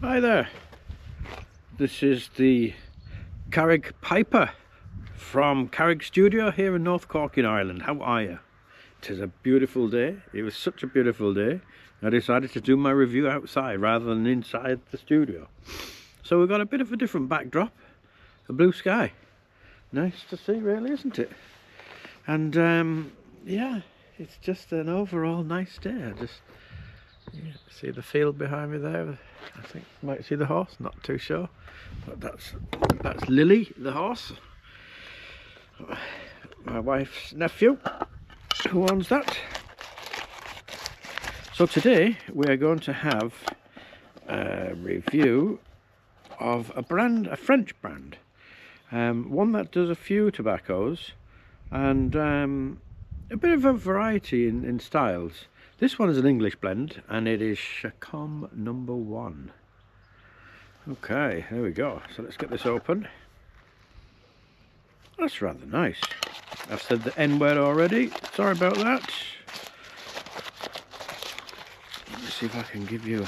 Hi there, this is the Carrig Piper from Carrig Studio here in North Cork in Ireland. How are you? It is a beautiful day. It was such a beautiful day I decided to do my review outside rather than inside the studio. So we've got a bit of a different backdrop, a blue sky. Nice to see really, isn't it? And yeah, it's just an overall nice day. See the field behind me there. I think you might see the horse, not too sure, but that's Lily the horse, my wife's nephew who owns that. So today we are going to have a review of a French brand, one that does a few tobaccos and a bit of a variety in styles. This one is an English blend and it is Chacom No. 1. Okay, there we go. So let's get this open. That's rather nice. I've said the N word already. Sorry about that. Let me see if I can give you...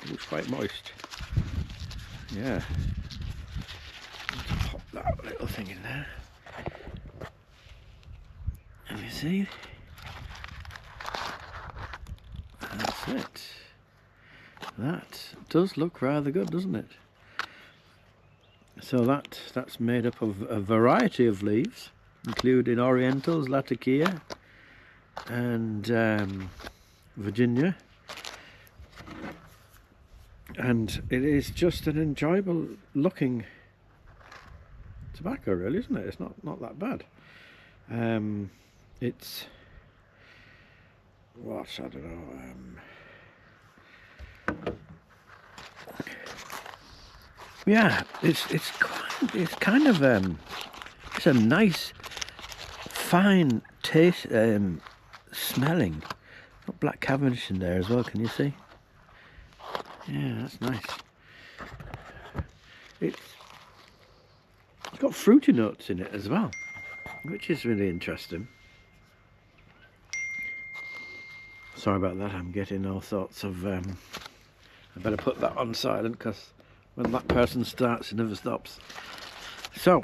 It looks quite moist. Yeah. Let's pop that little thing in there. And you see? That's it. That does look rather good, doesn't it? So that's made up of a variety of leaves, including Orientals, Latakia, and Virginia. And it is just an enjoyable looking tobacco, really, isn't it? It's not that bad. It's what, I don't know. Yeah, it's kind of it's a nice, fine taste, smelling. Got black Cavendish in there as well. Can you see? Yeah, that's nice. It's got fruity notes in it as well, which is really interesting. Sorry about that. I'm getting all sorts of. I better put that on silent because when that person starts, it never stops. So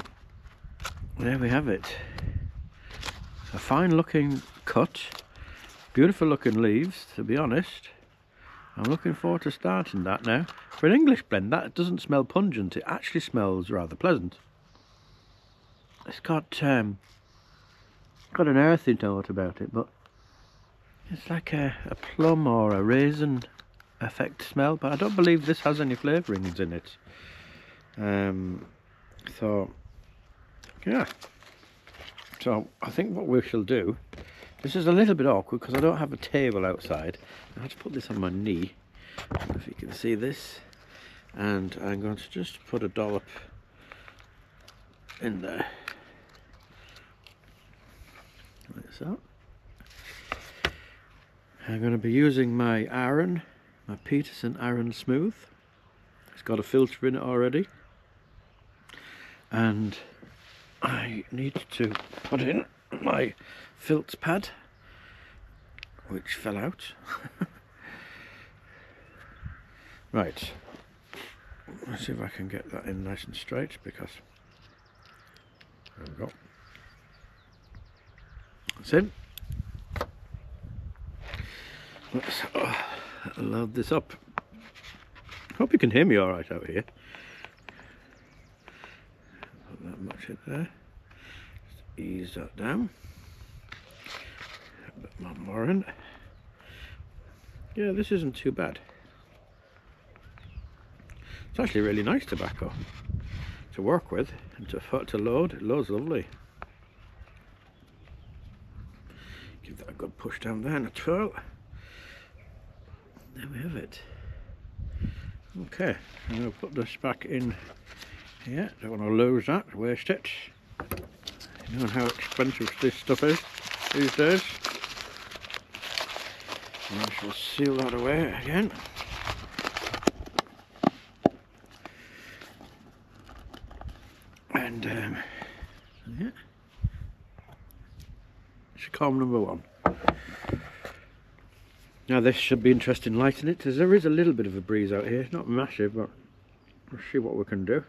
there we have it. A fine looking cut, beautiful looking leaves, to be honest. I'm looking forward to starting that now. For an English blend, that doesn't smell pungent. It actually smells rather pleasant. It's got an earthy note about it, but it's like a plum or a raisin effect smell, but I don't believe this has any flavourings in it. So yeah, so I think what we shall do, this is a little bit awkward because I don't have a table outside. I have to put this on my knee, I don't know if you can see this, and I'm going to just put a dollop in there like so. I'm going to be using my Aaron, my Peterson Aaron Smooth. It's got a filter in it already, and I need to put in my filter pad, which fell out. Right, let's see if I can get that in nice and straight, because there we go. That's in. Let's load this up. Hope you can hear me all right out here. Put that much in there. Just ease that down. A bit more in. Yeah, this isn't too bad. It's actually really nice tobacco to work with and to load. It loads lovely. Give that a good push down there and a twirl. There we have it. Okay, I'm going to put this back in here. Don't want to lose that, waste it. You know how expensive this stuff is these days. And I shall seal that away again. And yeah, Chacom No. 1. Now this should be interesting lighting it, because there is a little bit of a breeze out here. Not massive, but let's see what we can do.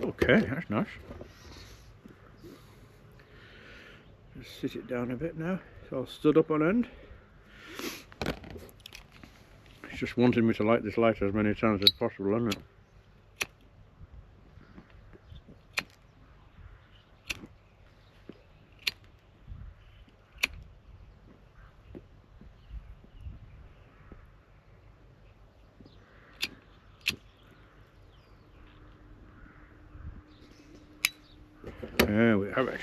Okay, that's nice. Just sit it down a bit now. It's all stood up on end. It's just wanting me to light this light as many times as possible, isn't it? There we have it.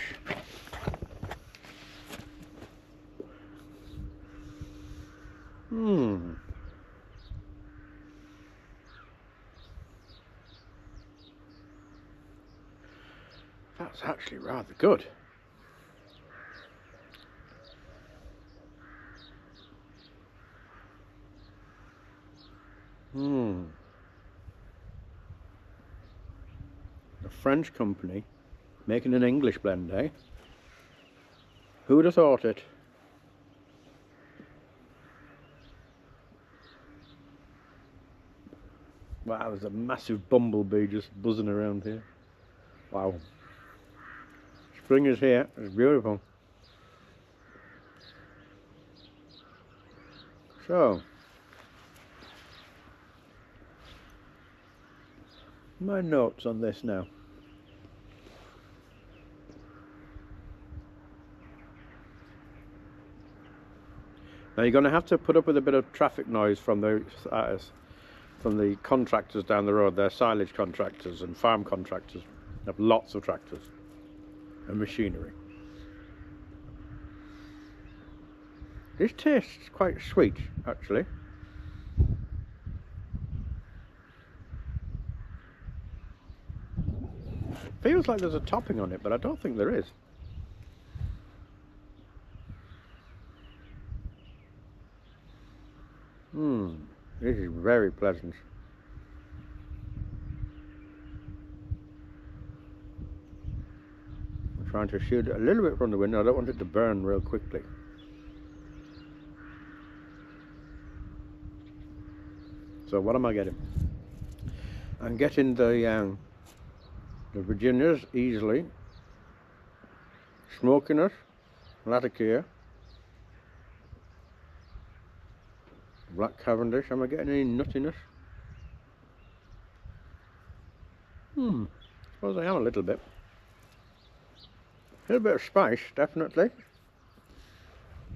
That's actually rather good. A French company making an English blend, eh? Who would have thought it? Wow, there's a massive bumblebee just buzzing around here. Wow. Spring is here, it's beautiful. So, my notes on this now. Now you're going to have to put up with a bit of traffic noise from the contractors down the road. They're silage contractors and farm contractors. They have lots of tractors and machinery. This tastes quite sweet, actually. Feels like there's a topping on it, but I don't think there is. This is very pleasant. I'm trying to shoot it a little bit from the window. I don't want it to burn real quickly. So what am I getting? I'm getting the Virginias easily, smokiness, Latakia, Black Cavendish. Am I getting any nuttiness? I suppose I am a little bit. A little bit of spice, definitely,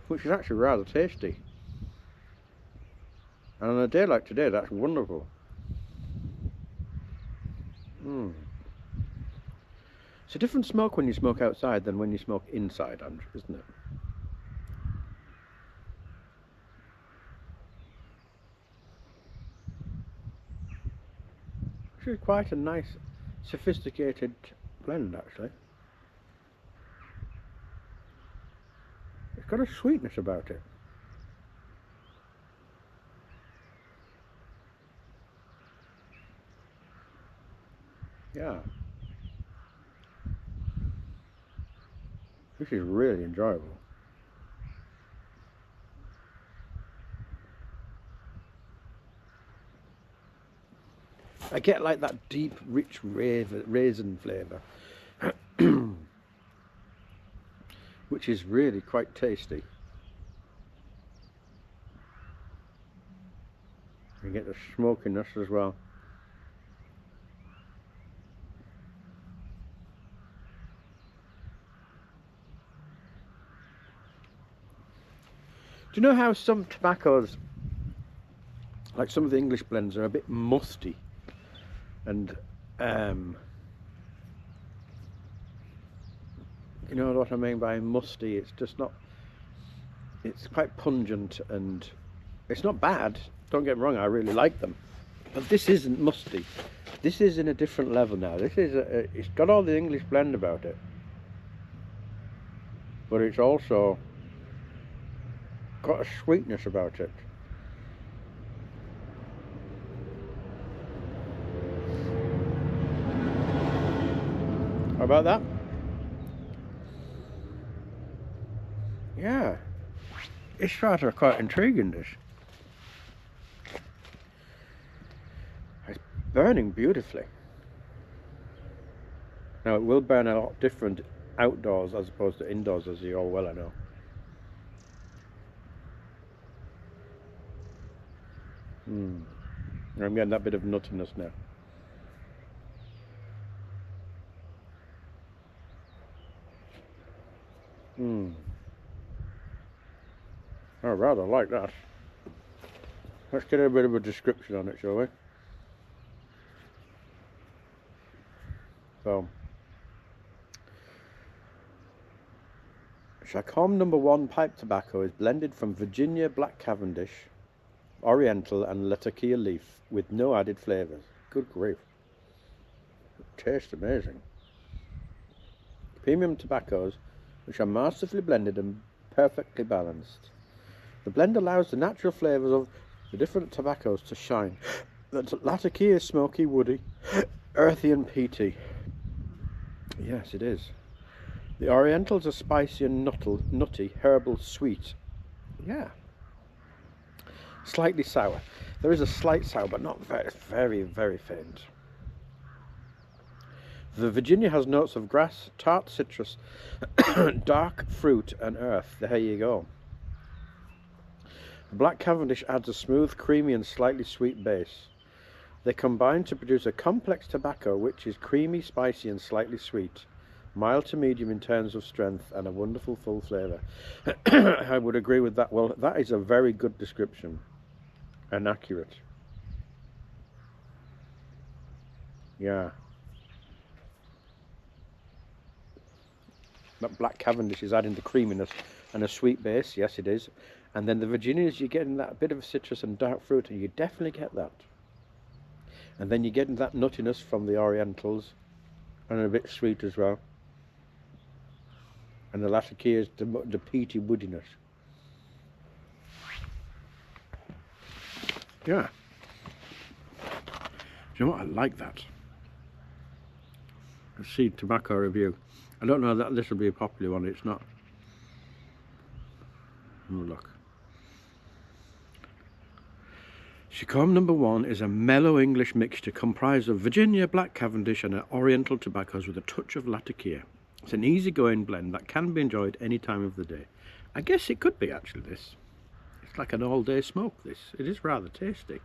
which is actually rather tasty. And on a day like today, that's wonderful. It's a different smoke when you smoke outside than when you smoke inside, isn't it? This is quite a nice, sophisticated blend, actually. It's got a sweetness about it. Yeah. This is really enjoyable. I get like that deep, rich raisin flavour, which is really quite tasty. You get the smokiness as well. Do you know how some tobaccos, like some of the English blends, are a bit musty? And you know what I mean by musty? It's just not, it's quite pungent, and it's not bad, don't get me wrong, I really like them, but this isn't musty. This is in a different level now. This is it's got all the English blend about it. but it's also got a sweetness about it. How about that? Yeah, it's rather quite intriguing, this. It's burning beautifully. Now it will burn a lot different outdoors as opposed to indoors, as you all well know. I'm getting that bit of nuttiness now. I rather like that. Let's get a bit of a description on it, shall we? So, Chacom No. 1 pipe tobacco is blended from Virginia Black Cavendish, Oriental and Latakia leaf with no added flavours. Good grief. It tastes amazing. Premium tobaccos which are masterfully blended and perfectly balanced. The blend allows the natural flavours of the different tobaccos to shine. The Latakia is smoky, woody, earthy and peaty. Yes, it is. The Orientals are spicy and nutty, herbal, sweet. Yeah. Slightly sour. There is a slight sour, but not very, very faint. The Virginia has notes of grass, tart citrus, dark fruit and earth. There you go. The Black Cavendish adds a smooth, creamy and slightly sweet base. They combine to produce a complex tobacco which is creamy, spicy and slightly sweet, mild to medium in terms of strength and a wonderful full flavour. I would agree with that. Well, that is a very good description and accurate. Yeah. That Black Cavendish is adding the creaminess and a sweet base, yes it is. And then the Virginias, you're getting that bit of citrus and dark fruit, and you definitely get that. And then you're getting that nuttiness from the Orientals, and a bit sweet as well. And the Latakia is the peaty woodiness. Yeah. Do you know what? I like that. Let's see, tobacco review. I don't know that this will be a popular one, it's not. Oh, look. Chacom No. 1 is a mellow English mixture comprised of Virginia, Black Cavendish and Oriental tobaccos with a touch of Latakia. It's an easygoing blend that can be enjoyed any time of the day. I guess it could be actually this. It's like an all-day smoke, this. It is rather tasty.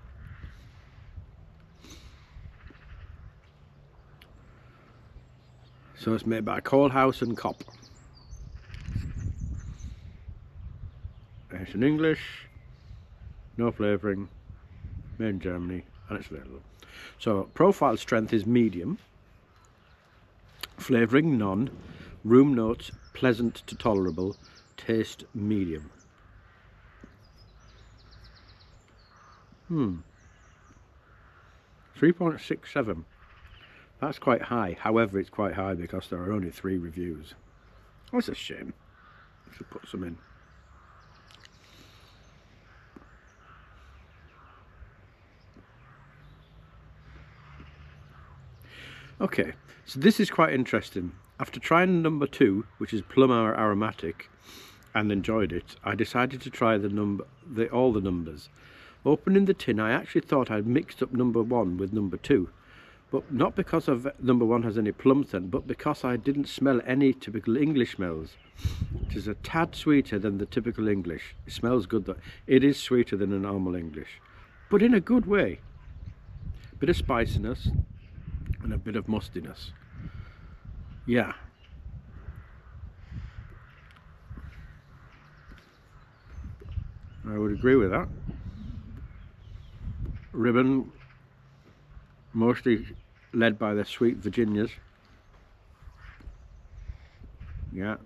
So it's made by Coalhouse and Kopp. It's in English, no flavouring, made in Germany, and it's available. So profile strength is medium, flavouring none, room notes pleasant to tolerable, taste medium. 3.67. That's quite high. However, it's quite high because there are only 3 reviews. That's a shame. I should put some in. Okay, so this is quite interesting. After trying number 2, which is plum aromatic, and enjoyed it, I decided to try all the numbers. Opening the tin, I actually thought I'd mixed up number 1 with number 2. But not because of number 1 has any plum scent, but because I didn't smell any typical English smells. It is a tad sweeter than the typical English. It smells good though. It is sweeter than a normal English, but in a good way. A bit of spiciness and a bit of mustiness. Yeah. I would agree with that. Ribbon, mostly led by the sweet Virginias. Yeah.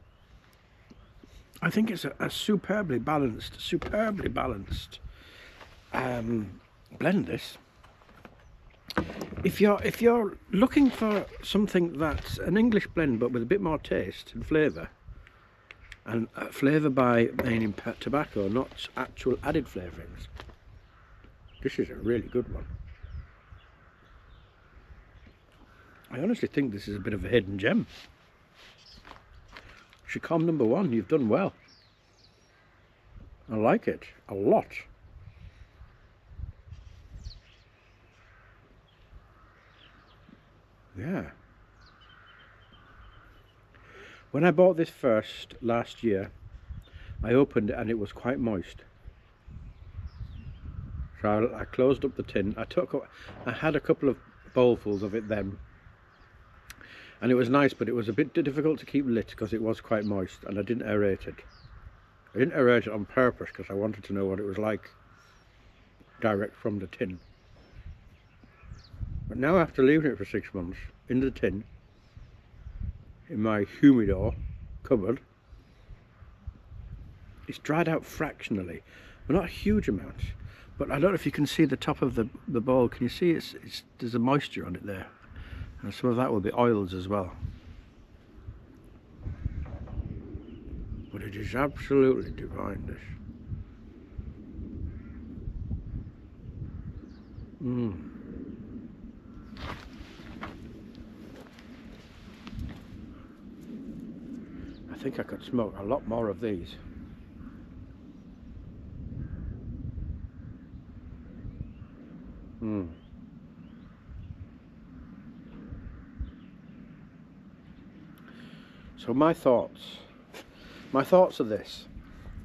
I think it's a superbly balanced blend, this. If you're looking for something that's an English blend but with a bit more taste and flavour, And flavour by meaning tobacco, not actual added flavourings. This is a really good one. I honestly think this is a bit of a hidden gem. Chacom #1, you've done well. I like it a lot. Yeah. When I bought this first last year, I opened it and it was quite moist. So I closed up the tin. I had a couple of bowlfuls of it then. And it was nice, but it was a bit difficult to keep lit because it was quite moist, and I didn't aerate it. I didn't aerate it on purpose because I wanted to know what it was like direct from the tin. But now after leaving it for 6 months in the tin, in my humidor cupboard, it's dried out fractionally, but not a huge amount. But I don't know if you can see the top of the bowl. Can you see there's a moisture on it there? And some of that will be oils as well. But it is absolutely divine, this. I think I could smoke a lot more of these. So my thoughts are this.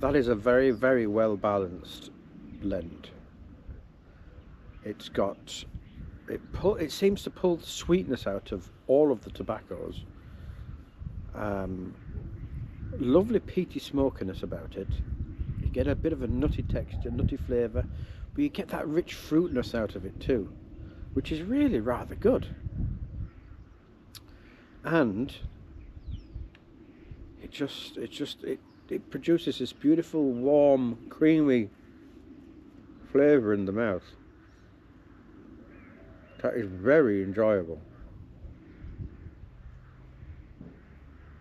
That is a very, very well balanced blend. It seems to pull the sweetness out of all of the tobaccos. Lovely peaty smokiness about it. You get a bit of a nutty texture, nutty flavour, but you get that rich fruitness out of it too, which is really rather good. And it produces this beautiful, warm, creamy flavour in the mouth. That is very enjoyable.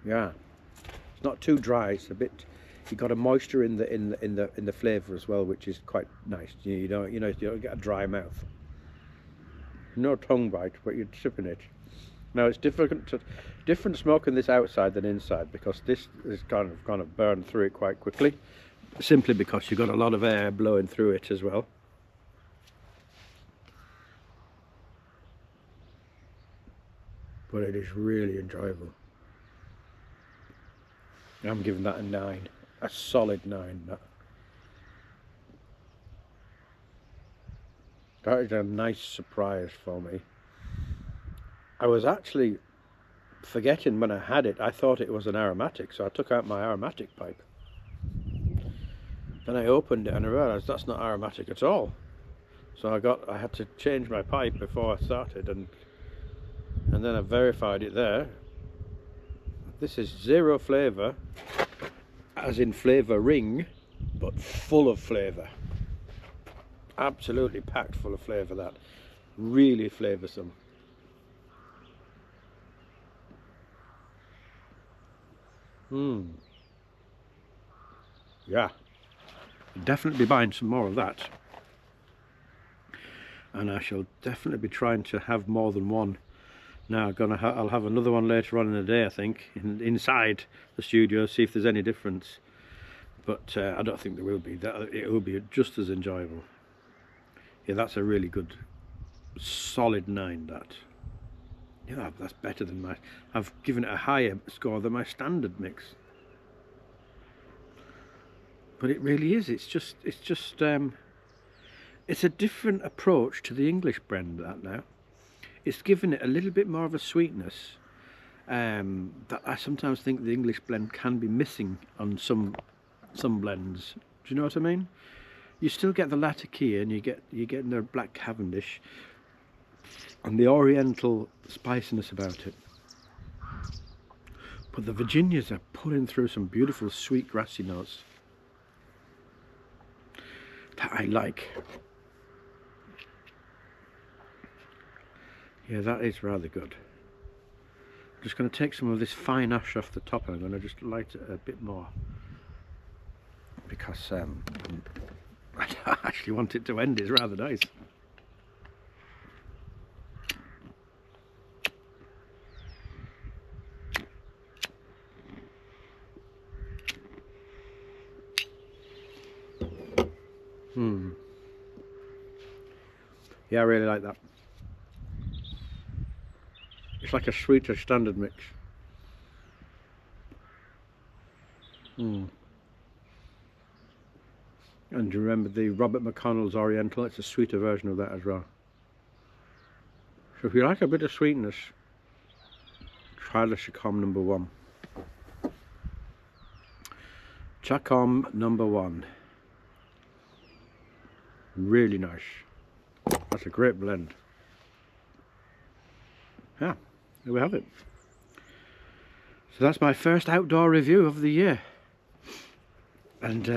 Yeah, it's not too dry. It's a bit. You got a moisture in the flavour as well, which is quite nice. You don't get a dry mouth. No tongue bite, but you're sipping it. Now it's different smoking this outside than inside, because this is kind of burned through it quite quickly, simply because you've got a lot of air blowing through it as well. But it is really enjoyable. I'm giving that a 9, a solid 9. That is a nice surprise for me. I was actually forgetting when I had it. I thought it was an aromatic, so I took out my aromatic pipe. Then I opened it and I realised that's not aromatic at all. So I had to change my pipe before I started, and then I verified it there. This is zero flavour, as in flavouring, but full of flavour. Absolutely packed full of flavour. That really flavoursome. Yeah, definitely buying some more of that, and I shall definitely be trying to have more than one. Now I'll have another one later on in the day, I think, inside the studio, see if there's any difference. But I don't think there will be. It will be just as enjoyable. Yeah, that's a really good, solid 9. That. Yeah, that's better than I've given it a higher score than my standard mix. But it really is. It's a different approach to the English blend. That now, it's given it a little bit more of a sweetness that I sometimes think the English blend can be missing on some blends. Do you know what I mean? You still get the Latakia, and you get the Black Cavendish and the Oriental spiciness about it. But the Virginias are pulling through some beautiful sweet grassy notes that I like. Yeah, that is rather good. Just going to take some of this fine ash off the top and I'm going to just light it a bit more, because I don't actually want it to end. It's rather nice. Yeah, I really like that. It's like a sweeter standard mix. And you remember the Robert McConnell's Oriental? It's a sweeter version of that as well. So if you like a bit of sweetness, try the Chacom No. 1. Chacom No. 1. Really nice. That's a great blend. Yeah, there we have it. So that's my first outdoor review of the year. And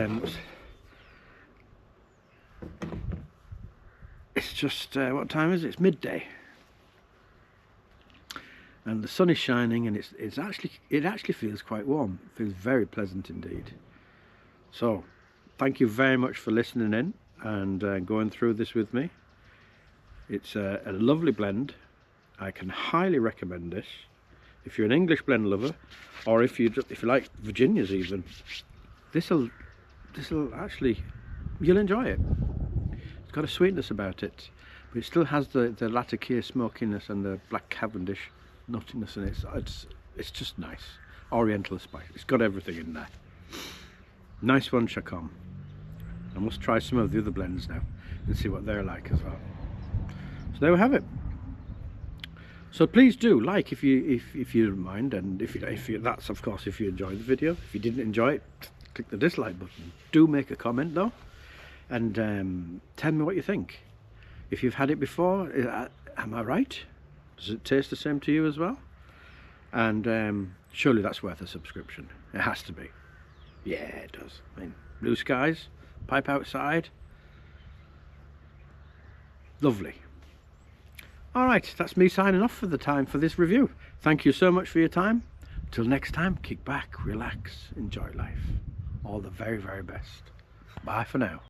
it's just, what time is it? It's midday. And the sun is shining, and it actually feels quite warm. It feels very pleasant indeed. So, thank you very much for listening in and going through this with me. It's a lovely blend. I can highly recommend this if you're an English blend lover, or if you like Virginias even. This'll actually, you'll enjoy it. It's got a sweetness about it, but it still has the Latakia smokiness and the black Cavendish nuttiness, and it's just nice. Oriental spice. It's got everything in there. Nice one, Chacom. I must try some of the other blends now and see what they're like as well. So there we have it. So please do like if you don't mind, and if you that's of course if you enjoyed the video. If you didn't enjoy it, click the dislike button. Do make a comment though, and tell me what you think. If you've had it before, am I right? Does it taste the same to you as well? And surely that's worth a subscription. It has to be. Yeah, it does. I mean, blue skies, pipe outside. Lovely. Alright, that's me signing off for the time for this review. Thank you so much for your time. Till next time, kick back, relax, enjoy life. All the very, very best. Bye for now.